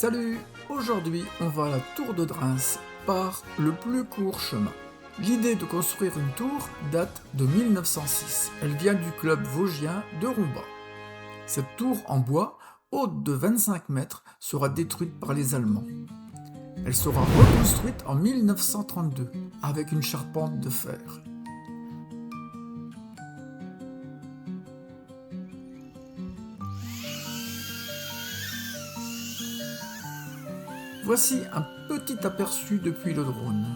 Salut! Aujourd'hui, on va à la tour de Drins par le plus court chemin. L'idée de construire une tour date de 1906. Elle vient du club vosgien de Rouba. Cette tour en bois, haute de 25 mètres, sera détruite par les Allemands. Elle sera reconstruite en 1932 avec une charpente de fer. Voici un petit aperçu depuis le drone.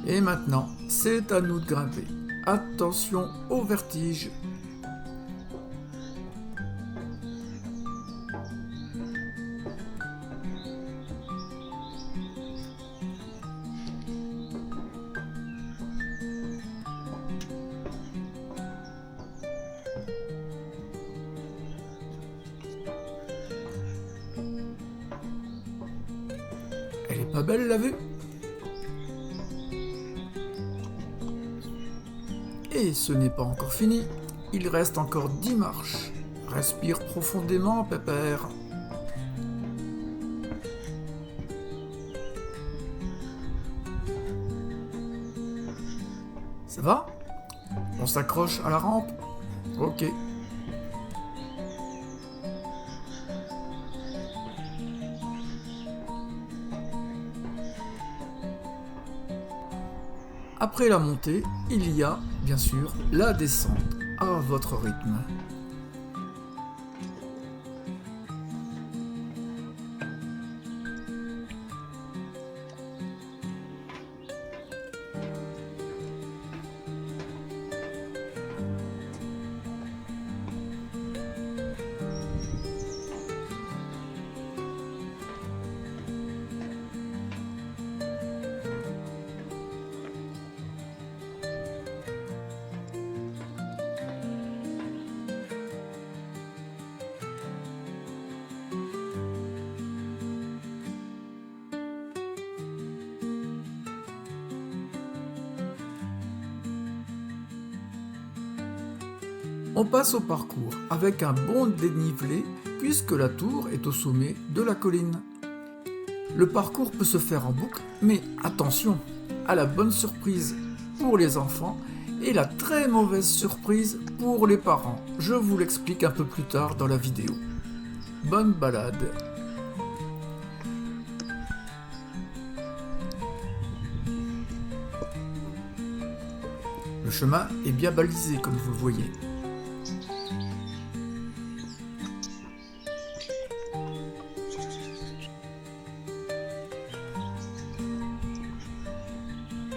Et maintenant, c'est à nous de grimper. Attention au vertige. Elle est pas belle la vue? Et ce n'est pas encore fini, il reste encore 10 marches. Respire profondément, pépère. Ça va? On s'accroche à la rampe? Ok. Après la montée, il y a, bien sûr, la descente, à votre rythme. On passe au parcours avec un bon dénivelé puisque la tour est au sommet de la colline. Le parcours peut se faire en boucle, mais attention à la bonne surprise pour les enfants et la très mauvaise surprise pour les parents. Je vous l'explique un peu plus tard dans la vidéo. Bonne balade! Le chemin est bien balisé comme vous le voyez.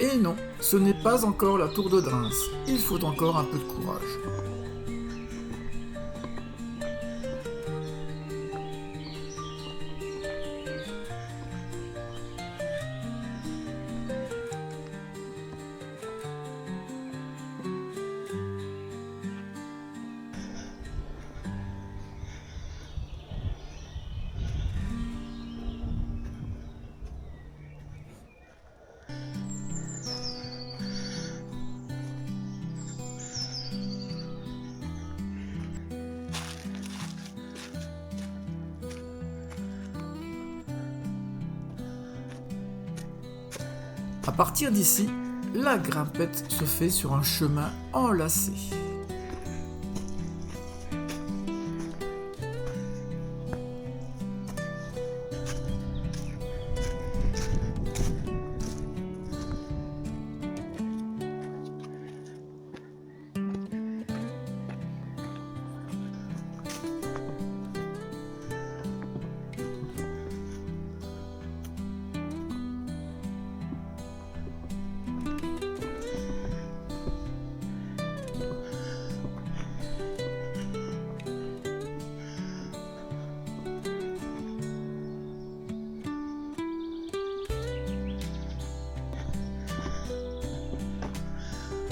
Et non, ce n'est pas encore la tour de Drins, il faut encore un peu de courage. À partir d'ici, la grimpette se fait sur un chemin enlacé.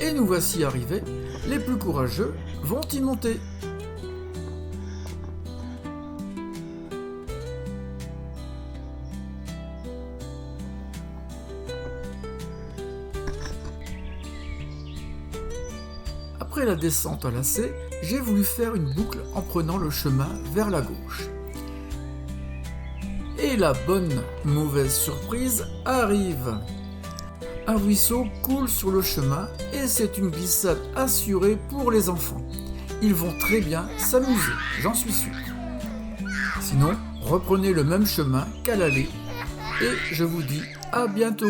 Et nous voici arrivés, les plus courageux vont y monter. Après la descente à lacet, j'ai voulu faire une boucle en prenant le chemin vers la gauche. Et la bonne mauvaise surprise arrive. Un ruisseau coule sur le chemin et c'est une glissade assurée pour les enfants. Ils vont très bien s'amuser, j'en suis sûr. Sinon, reprenez le même chemin qu'à l'aller et je vous dis à bientôt.